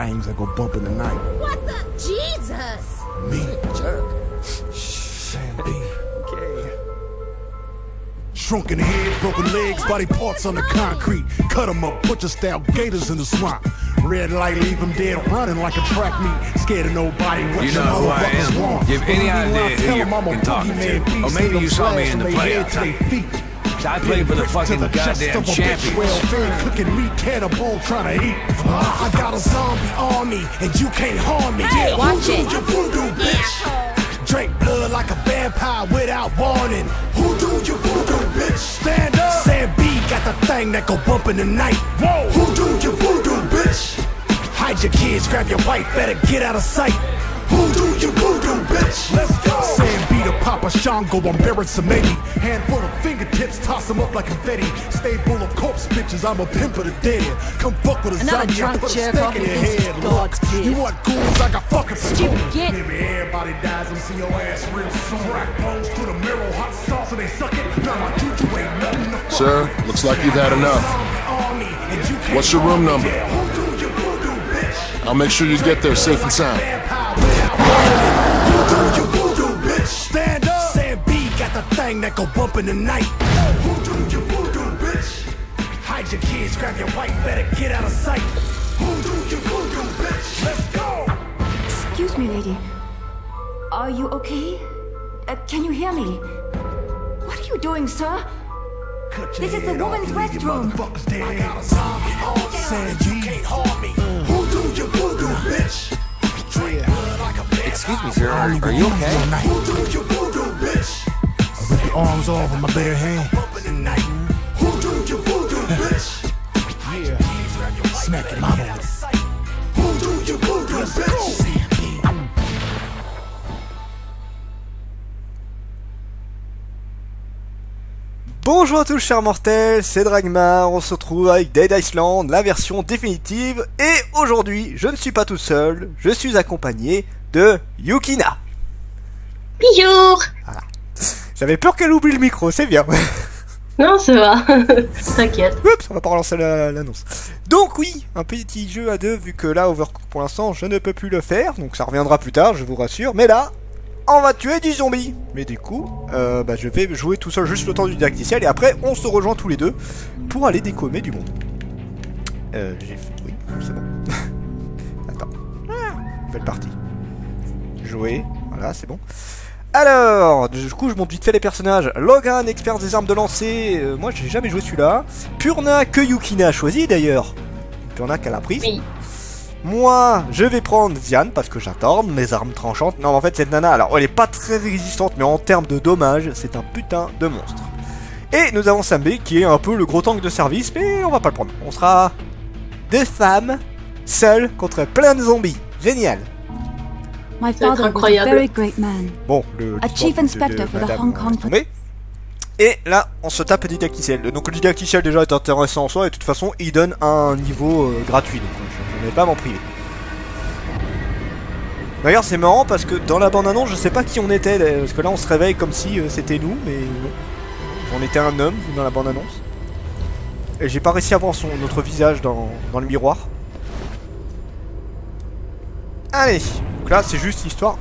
things that go bump in the night. What the? Jesus! Me, Jerk. Sam B. Okay. Shrunken head, broken legs, body parts on the concrete. Cut 'em up, butcher style gators in the swamp. Red light, leave 'em dead, running like a track meet. Scared of nobody. You know who I am. Give any idea who you're fucking talking to. Or maybe you saw me in the play outside. I played for the fucking goddamn champions. Cooking meat, cannibal trying to eat. I got a zombie army, and you can't harm me. Hey, watch it. You voodoo, bitch. Drink blood like a vampire without warning. Who do you voodoo, bitch? Stand up. Sam B got the thing that go bump in the night. Whoa. Who do you voodoo, bitch? Hide your kids, grab your wife, better get out of sight. Who do you voodoo, bitch? Let's go. Sam B to Papa Shango, I'm bearing some maybe. Handful of fingertips, toss them up like confetti. Stay full of corpse bitches, I'm a pimp of the dead. Come fuck with a Another zombie, I drunk put a jerk stick off in your who thinks head. it's God's Look, gift. you want ghouls, I got fucking Stupid git. Maybe everybody dies and see your ass real soon. Crack bones to the marrow, hot sauce and they suck it. Now my juju ain't nothing to fuck Sir, with. looks like you've had enough. What's your room number? I'll make sure you get there safe and sound. Stand up. Sam B got the thing that go bump in the night. Who do you voodoo, bitch? Hide your kids, grab your wife, better get out of sight. Who do you voodoo, bitch? Let's go. Excuse me, lady. Are you okay? Can you hear me? What are you doing, sir? This is the woman's restroom. I got a zombie on Sam G. Can't harm me. Who do you voodoo, bitch? Excuse me, sir. Are you okay? Who do you voodoo, bitch? I rip your arms off with my bare hand. Who do you voodoo, bitch? Yeah. Smack your mama with it. Who do you voodoo, bitch? Bonjour à tous chers mortels, c'est Dragmar, on se retrouve avec Dead Island, la version définitive, et aujourd'hui, je ne suis pas tout seul, je suis accompagné de Yukina. Bonjour. Voilà. J'avais peur qu'elle oublie le micro, c'est bien. Non, ça va. T'inquiète. Oups, on va pas relancer l'annonce. Donc oui, un petit jeu à deux, vu que là, Overcooked pour l'instant, je ne peux plus le faire, donc ça reviendra plus tard, je vous rassure, mais là... on va tuer du zombie. Mais du coup, je vais jouer tout seul juste le temps du didacticiel et après on se rejoint tous les deux pour aller décommer du monde. J'ai fait... oui, c'est bon. Attends. Nouvelle partie. Jouer, voilà, c'est bon. Alors, du coup je monte vite fait les personnages. Logan, expert des armes de lancer. Moi j'ai jamais joué celui-là. Purna, que Yukina a choisi d'ailleurs. Purna qu'elle a prise. Oui. Moi, je vais prendre Ziane parce que j'adore mes armes tranchantes. Non, en fait, cette nana, alors, elle est pas très résistante, mais en termes de dommages, c'est un putain de monstre. Et nous avons Sambe qui est un peu le gros tank de service, mais on va pas le prendre. On sera deux femmes, seules contre plein de zombies. Génial. My Ça va être father was a incroyable. very great man. Bon, le A chief inspector for the madame, Hong Kong laisse tomber. Et là, on se tape le didacticiel. Donc le didacticiel déjà est intéressant en soi, et de toute façon, il donne un niveau gratuit, donc je ne vais pas m'en priver. D'ailleurs, c'est marrant parce que dans la bande-annonce, je sais pas qui on était, parce que là, on se réveille comme si c'était nous, mais non. On était un homme dans la bande-annonce. Et j'ai pas réussi à voir notre visage dans le miroir. Allez, donc là, c'est juste histoire...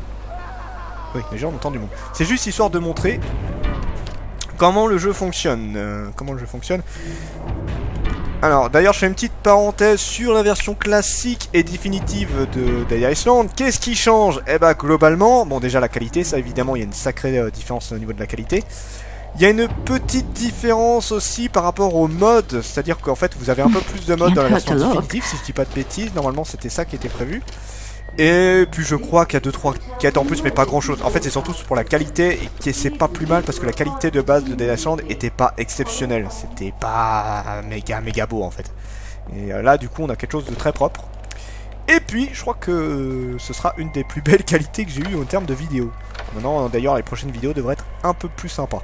oui, déjà, on entend du monde. C'est juste histoire de montrer... comment le jeu fonctionne. Alors, d'ailleurs, je fais une petite parenthèse sur la version classique et définitive de Dead Island. Qu'est-ce qui change? Eh bah, globalement, bon, déjà la qualité, ça évidemment, il y a une sacrée différence au niveau de la qualité. Il y a une petite différence aussi par rapport au mode, c'est-à-dire qu'en fait, vous avez un peu plus de modes dans la version définitive, si je dis pas de bêtises. Normalement, c'était ça qui était prévu. Et puis je crois qu'il y a 2-3 quêtes en plus, mais pas grand chose. En fait c'est surtout pour la qualité, et c'est pas plus mal parce que la qualité de base de Dead Island était pas exceptionnelle. C'était pas méga beau en fait. Et là du coup on a quelque chose de très propre. Et puis je crois que ce sera une des plus belles qualités que j'ai eues en termes de vidéo. Maintenant d'ailleurs les prochaines vidéos devraient être un peu plus sympas.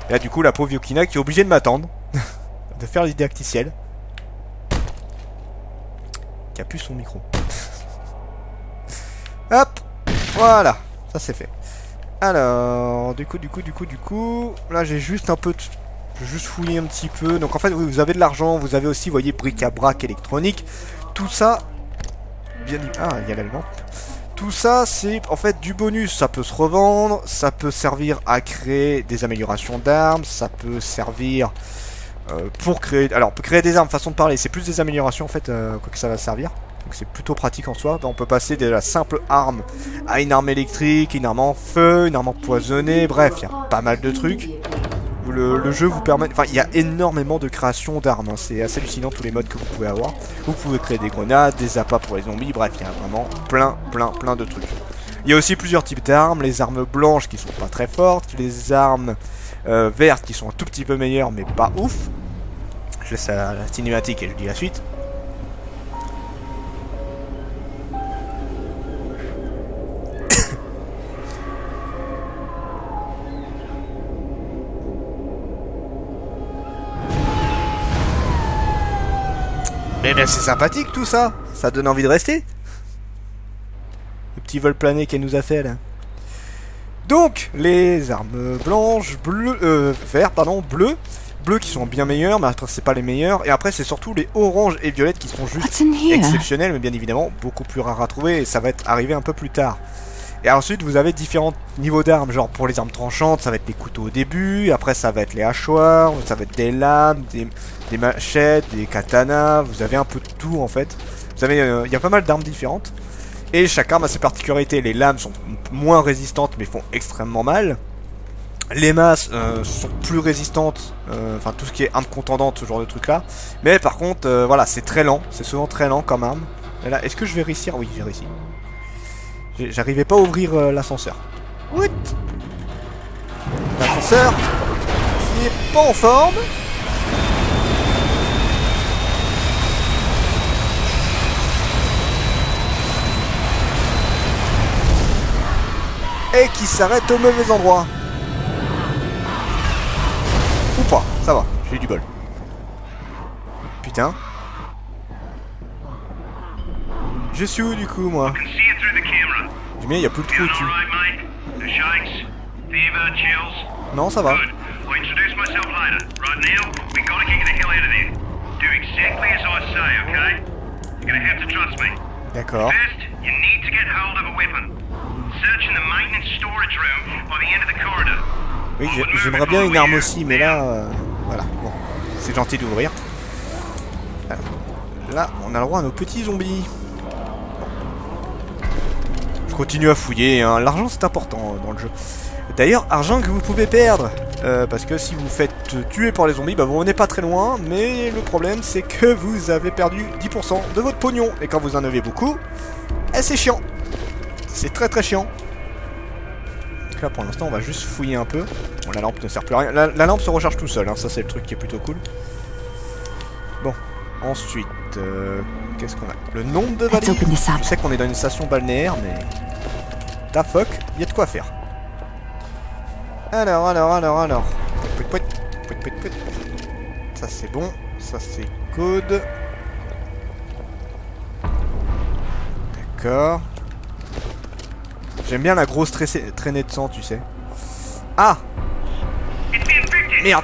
Et là du coup la pauvre Yukina qui est obligée de m'attendre, de faire le didacticiel. Qui a plus son micro. Hop, voilà, ça c'est fait. Alors, du coup, là j'ai juste un peu, j'ai juste fouillé un petit peu. Donc en fait, vous avez de l'argent, vous avez aussi, vous voyez, bric-à-brac électronique. Tout ça, bien... Ah, il y a l'allemand. Tout ça, c'est en fait du bonus. Ça peut se revendre, ça peut servir à créer des améliorations d'armes, ça peut servir pour créer... Alors, pour créer des armes, façon de parler, c'est plus des améliorations en fait, quoi que ça va servir. Donc c'est plutôt pratique en soi. On peut passer de la simple arme à une arme électrique, une arme en feu, une arme empoisonnée, bref, il y a pas mal de trucs. Où le jeu vous permet... Enfin, il y a énormément de création d'armes, hein. C'est assez hallucinant tous les modes que vous pouvez avoir. Vous pouvez créer des grenades, des appâts pour les zombies, bref, il y a vraiment plein de trucs. Il y a aussi plusieurs types d'armes, les armes blanches qui sont pas très fortes, les armes vertes qui sont un tout petit peu meilleures mais pas ouf. Je laisse la cinématique et je dis la suite. Mais ben c'est sympathique tout ça, ça donne envie de rester. Le petit vol plané qu'elle nous a fait là. Donc, les armes blanches, bleues, bleues qui sont bien meilleures, mais après c'est pas les meilleures. Et après c'est surtout les oranges et violettes qui sont juste exceptionnelles, mais bien évidemment beaucoup plus rares à trouver et ça va être arrivé un peu plus tard. Et ensuite vous avez différents niveaux d'armes, genre pour les armes tranchantes ça va être les couteaux au début, après ça va être les hachoirs, ça va être des lames, des machettes, des katanas, vous avez un peu de tout en fait. Vous avez, il y a pas mal d'armes différentes. Et chaque arme a ses particularités, les lames sont moins résistantes mais font extrêmement mal. Les masses sont plus résistantes, enfin tout ce qui est arme contendante, ce genre de truc là. Mais par contre, voilà, c'est très lent, c'est souvent très lent comme arme. Et là, est-ce que je vais réussir? Oui, j'ai réussi. J'arrivais pas à ouvrir l'ascenseur. What? L'ascenseur qui est pas en forme. Et qui s'arrête au mauvais endroit. Ou pas, ça va, j'ai eu du bol. Putain. Je suis où du coup moi? Du bien, il n'y a plus de trou au-dessus. Non, ça va. D'accord. Oui, j'aimerais bien une arme aussi, mais là, voilà, bon, c'est gentil d'ouvrir. Là, on a le droit à nos petits zombies. Je continue à fouiller, hein. L'argent c'est important dans le jeu. D'ailleurs, argent que vous pouvez perdre, parce que si vous vous faites tuer par les zombies, bah vous revenez pas très loin, mais le problème c'est que vous avez perdu 10% de votre pognon, et quand vous en avez beaucoup, c'est chiant. C'est très chiant. Donc là pour l'instant on va juste fouiller un peu. Bon, la lampe ne sert plus à rien. La lampe se recharge tout seul, hein. Ça c'est le truc qui est plutôt cool. Bon, ensuite, qu'est-ce qu'on a? Le nombre de valises. Je sais qu'on est dans une station balnéaire, mais... Ta fuck, il y a de quoi faire. Alors. Ça c'est bon, ça c'est good. D'accord. J'aime bien la grosse traînée de sang, tu sais. Ah! Merde!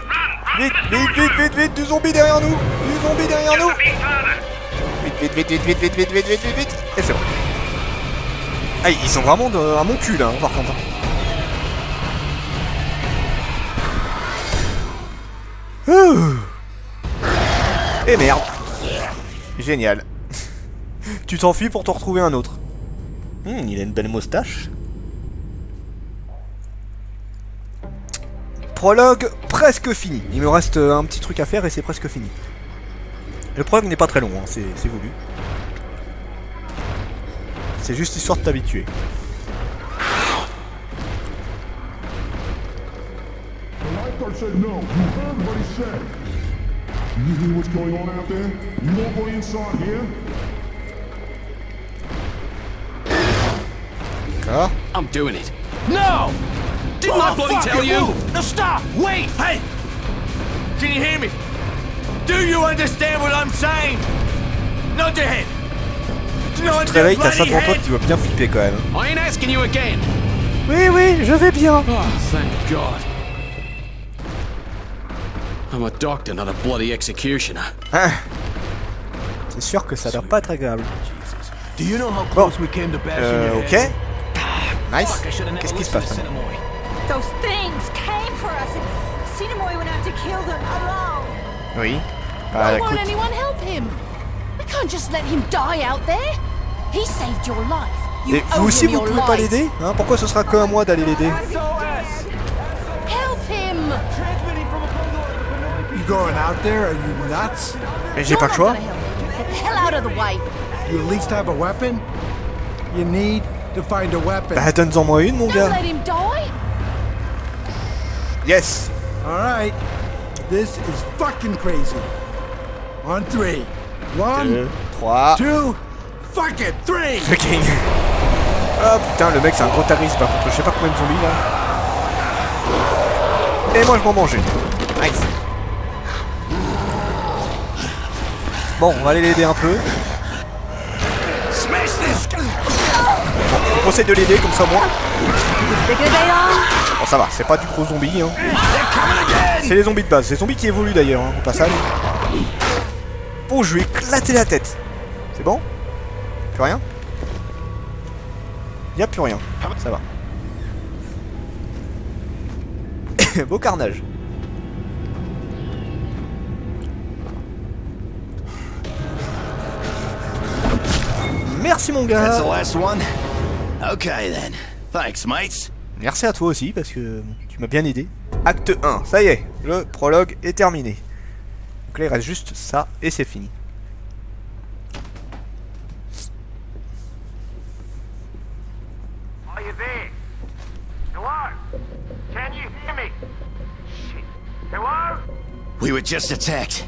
Vite! Du zombie derrière nous! Vite! Et c'est bon. Ah, ils sont vraiment à mon cul là, hein, par contre. Et merde! Génial. Tu t'enfuis pour te retrouver un autre. Il a une belle moustache. Prologue presque fini. Il me reste un petit truc à faire et c'est presque fini. Le prologue n'est pas très long, hein, c'est voulu. C'est juste histoire de t'habituer. D'accord. I'm doing it. No! Didn't I bloody tell you? No, stop! Wait! Hey! Can you hear me? Do you understand what I'm saying? Nod your head. Tu te réveilles, t'as ça devant toi, tu vas bien flipper quand même. I ain't asking you again. Oui, je vais bien. Oh, thank God. I'm a doctor, not a bloody executioner. Ah. C'est sûr que ça doit pas être agréable. Do you know how Bon, close we came to bashing your ok. head? Nice. Fuck, I should have never Qu'est-ce qui se listened passe to maintenant? Sinamoi. Those things came for us and Sinamoi went out to kill them alone. Oui. Why Bah won't écoute, anyone help him? We can't just let him die out there. He saved your life. You et owe vous aussi him vous your pouvez pas life. l'aider hein? Pourquoi ce sera que à moi d'aller l'aider? Help him. You going out there? Are you nuts? Mais j'ai You're pas le not choix. gonna help him. Get the hell out of the way. You at least have a weapon? You need to find a weapon. Bah donne-en moi une mon Don't gars. let him die. Yes. Alright. This is fucking crazy. On 3. 1, 2, 3. 2, fuck it, 3! Fucking. Ah putain, le mec c'est un gros tariste par contre, je sais pas combien de zombies là. Et moi je m'en mange une. Nice. Bon, on va aller l'aider un peu. On conseille de l'aider comme ça moi. Bon ça va, c'est pas du gros zombie hein. C'est les zombies de base, c'est les zombies qui évoluent d'ailleurs hein, au passage. Oh je lui ai éclaté la tête. C'est bon? Plus rien? Y'a plus rien, ça va. Beau carnage. Merci mon That's the gars. last one? Okay then. Thanks, mates. Merci à toi aussi parce que tu m'as bien aidé. Acte 1, ça y est, le prologue est terminé. Donc là il reste juste ça et c'est fini. Are you there? Hello? Can you hear me? Shit. Hello? We were just attacked.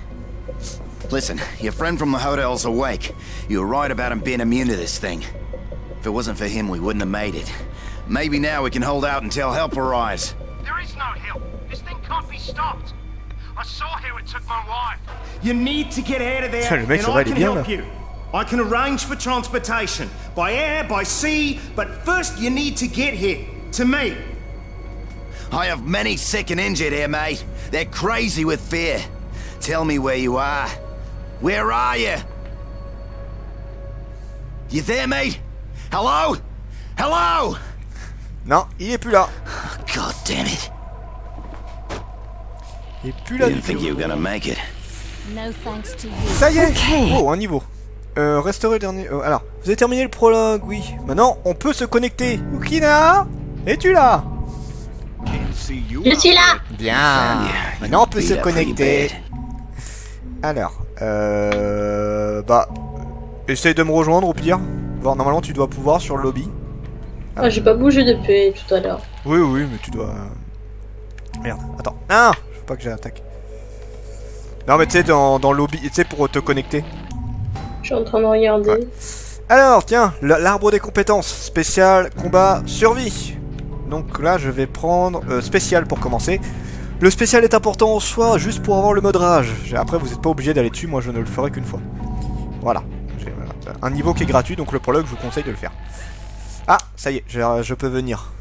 Listen, your friend from the hotel's awake. You were right about him being immune to this thing. If it wasn't for him, we wouldn't have made it. Maybe now we can hold out until help arrives. There is no help. This thing can't be stopped. I saw how it took my wife. You need to get out of there, Putain, le mec, and ça va, I il est can bien, help là. you. I can arrange for transportation, by air, by sea, but first you need to get here, to me. I have many sick and injured here, mate. They're crazy with fear. Tell me where you are. Where are you? You there, mate? Hello? Hello? Non, il est plus là. God damn it. Il est plus là du Didn't think tout. you were gonna make it. No thanks to you. Ça y est. Oh, un niveau. Restaurer le dernier... alors, vous avez terminé le prologue, oui. Maintenant, on peut se connecter. Yukina, es-tu là? Je suis là. Bien. Maintenant, on peut se connecter. Alors, bah... essaye de me rejoindre au pire. Voir, normalement, tu dois pouvoir sur le lobby. Ah, j'ai pas bougé depuis tout à l'heure. Oui, oui, mais tu dois... Merde, attends. Ah, faut pas que j'attaque. Non, mais tu sais, dans le lobby, tu sais, pour te connecter. Je suis en train de regarder. Ouais. Alors, tiens, l'arbre des compétences. Spécial, combat, survie. Donc là, je vais prendre spécial pour commencer. Le spécial est important en soi, juste pour avoir le mode rage. Après, vous n'êtes pas obligé d'aller dessus, moi je ne le ferai qu'une fois. Voilà. J'ai un niveau qui est gratuit, donc le prologue, je vous conseille de le faire. Ah, ça y est, je peux venir.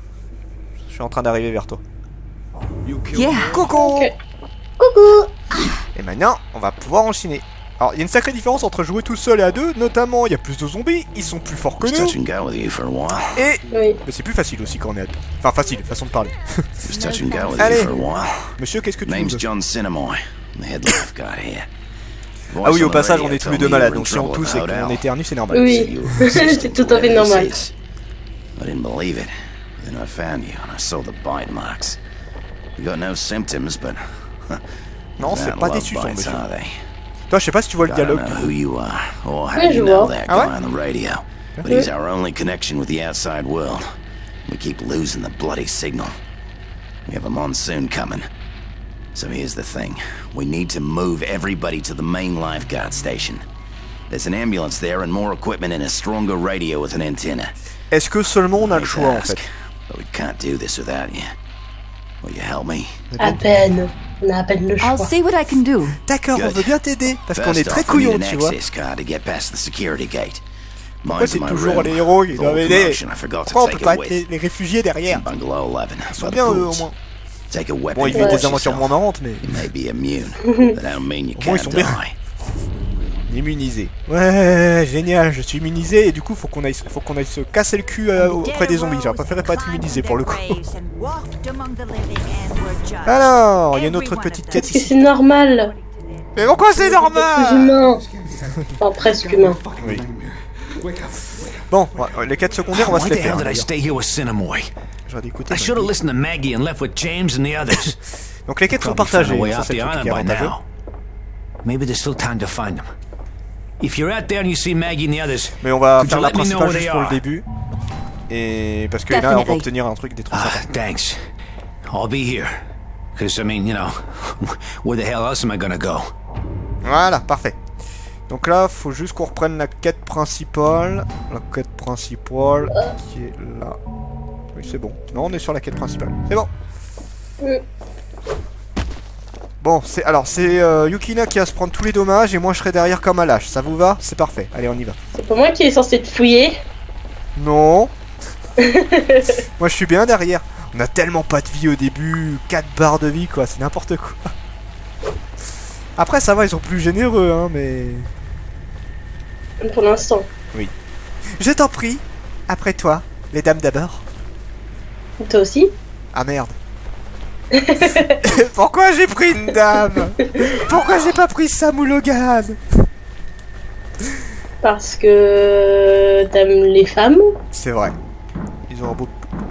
Je suis en train d'arriver vers toi. Yeah. Coucou. Ok. Coucou. Et maintenant, on va pouvoir enchaîner. Alors, il y a une sacrée différence entre jouer tout seul et à deux, notamment il y a plus de zombies, ils sont plus forts que Just nous, touch and go with you for a while. et Oui. mais c'est plus facile aussi quand on est à deux. Enfin, facile, façon de parler. Just touch and go with Allez. you for a while. Monsieur, qu'est-ce que tu nous Name's veux? John Sinamoi. I'm the head lifeguard here. Ah oui, au Voice on the passage, on radio est tous les told deux me you malades, were in donc si on trouble tousse at et the qu'on hotel. éternue, c'est normal. Oui. You were resistant C'est to tout à fait whatever normal. this is. I didn't believe it. Then I found you and I saw the bite marks. You got no symptoms, but Non, c'est that pas love des suçons, bites, monsieur. are they? Toi, je sais pas si tu vois le I don't dialogue. know who you are or how Ouais, je you know vois. that Ah ouais? guy on the radio, but he's our only connection with the outside world. We keep losing the bloody signal. We have a monsoon coming. So here's the thing. We need to move everybody to the main lifeguard station. There's an ambulance there and more equipment and a stronger radio with an antenna. Est-ce que seulement on a le Hate to choix, en ask, fait? but we can't do this without you. Will you help me? À peine. On a à peine le I'll choix. see what I can do. D'accord, on Good. veut bien t'aider, parce qu'on est First très off, we need couillons, an tu vois. access card to get past the security gate. Pourquoi Mine's in c'est my toujours room. les héros qui With doivent all the aider? commotion, I forgot to Pourquoi on peut take pas it être with. les réfugiés It's in derrière? bungalow 11. Ils sont by the bien, eux, au pools. moins. Take a weapon Bon, ils and vivent watch des aventures yourself. moins marrantes, mais... You may be immune. That don't mean you Au moins, ils can't sont bien. die. Immunisé. Ouais, génial, je suis immunisé et du coup faut qu'on aille se casser le cul auprès des zombies. J'aurais préféré pas être immunisé pour le coup. Alors, il y a une autre petite quête Est-ce que ici. c'est normal? Mais pourquoi c'est Plus normal? humain. Enfin, presque humain. Oui. Bon, les quêtes secondaires, on va se Why les the faire. hell did I d'ailleurs. stay here with Cinnamon? J'aurais dû écouter. I should have listened to Maggie and left with James and the others. Donc les quêtes sont Probably found a partagées, way ça off c'est the le truc island qui est by avantageux. now. Maybe there's still time to find them. If you're out there and you see Maggie and the others, Mais on va could faire you la let me know principale where juste they pour le are? début. Et parce que là on va Definitely. obtenir un truc des trucs Ah, sympas. thanks. I'll be here. Cause I mean, you know, where the hell else am I gonna go? Voilà, parfait. Donc là, faut juste qu'on reprenne la quête principale. La quête principale qui est là. Oui, c'est bon. Non, on est sur la quête principale. C'est bon. Bon, c'est Yukina qui va se prendre tous les dommages et moi je serai derrière comme un lâche. Ça vous va? C'est parfait. Allez, on y va. C'est pas moi qui est censé te fouiller. Non. Moi je suis bien derrière. On a tellement pas de vie au début. 4 barres de vie quoi, c'est n'importe quoi. Après ça va, ils sont plus généreux hein, mais... Pour l'instant. Oui. Je t'en prie. Après toi. Les dames d'abord. Toi aussi? Ah merde. Pourquoi j'ai pris une dame? Pourquoi j'ai pas pris Sam ou Logan? Parce que t'aimes les femmes? C'est vrai. Ils ont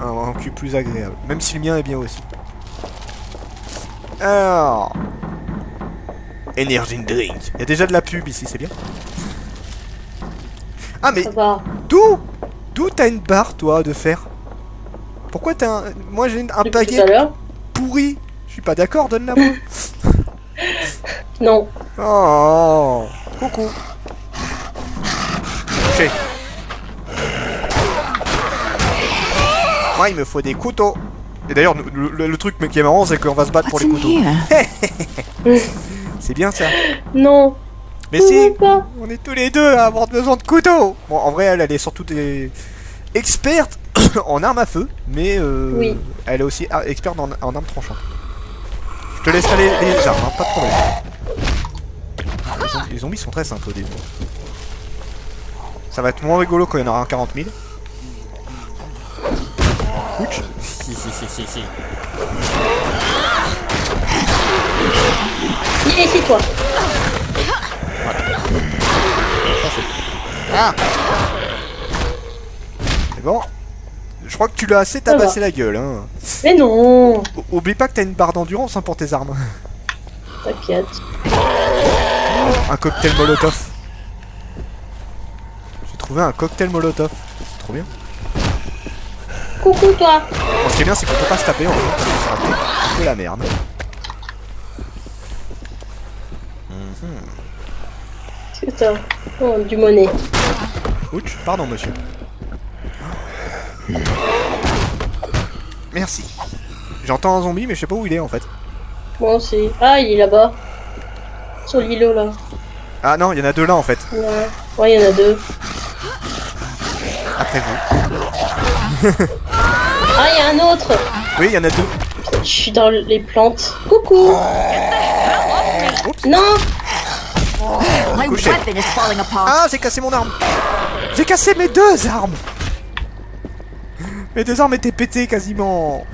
un cul plus agréable. Même si le mien est bien aussi. Alors... Energy drink. Il y a déjà de la pub ici, c'est bien. Ah mais... Ça va. D'où t'as une barre toi de fer? Pourquoi t'as un... Moi j'ai un Depuis tout paquet à l'heure? pourri. Je suis pas d'accord, donne-la moi. Non. Oh, coucou. Touché. Moi, il me faut des couteaux. Et d'ailleurs, le truc qui est marrant, c'est qu'on va se battre pour les couteaux. C'est bien ça. Non. Mais si, pas. on est tous les deux à avoir besoin de couteaux. Bon, en vrai, elle est surtout des experte en armes à feu, mais Oui. elle est aussi experte en armes tranchantes. Je te laisserai les armes, hein, pas de problème. Les zombies sont très simples au début. Ça va être moins rigolo quand il y en aura un 40 000. Ouch. Si. Il est ici, toi. Ah. C'est bon. Je crois que tu l'as assez tabassé la gueule, hein. Mais non. Oublie pas que t'as une barre d'endurance hein, pour tes armes. T'inquiète. Un cocktail molotov. J'ai trouvé un cocktail molotov. C'est trop bien. Coucou, toi. Bon, ce qui est bien, c'est qu'on peut pas se taper en fait. C'est un peu la merde. Qu'est-ce que t'as? Oh, du monnaie. Ouch, pardon monsieur. Merci. J'entends un zombie mais je sais pas où il est en fait. Moi aussi. Ah, il est là-bas. Sur l'îlot, là. Ah non, il y en a deux là en fait. Ouais, il y en a deux. Après vous. Ah, il y a un autre. Oui, il y en a deux. Je suis dans les plantes. Coucou. Non. My Couché. weapon is falling apart. Ah, j'ai cassé mon arme. J'ai cassé mes deux armes. Mes deux armes étaient pétées quasiment.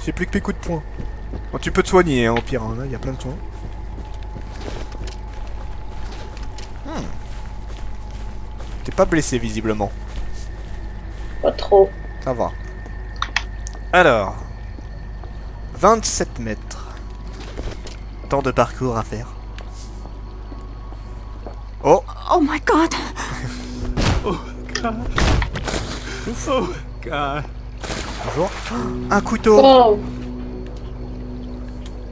J'ai plus que mes coups de poing. Bon, tu peux te soigner hein, au pire, hein, là il y a plein de soins. T'es pas blessé visiblement. Pas trop. Ça va. Alors. 27 mètres. Tant de parcours à faire. Oh. Oh my god. Bonjour. Un couteau. Oh.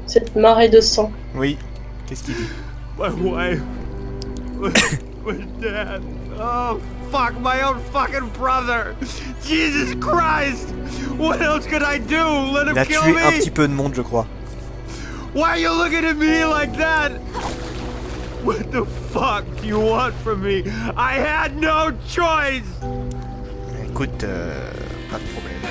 Cette marée de sang. Oui. Qu'est-ce qu'il dit? My wife was dead. Oh, fuck, my own fucking brother. Jesus Christ. What else could I do? Let Il him a kill tué un me? petit peu de monde, je crois. Why are you looking at me like that? What the fuck do you want from me? I had no choice. Écoute, pas de problème.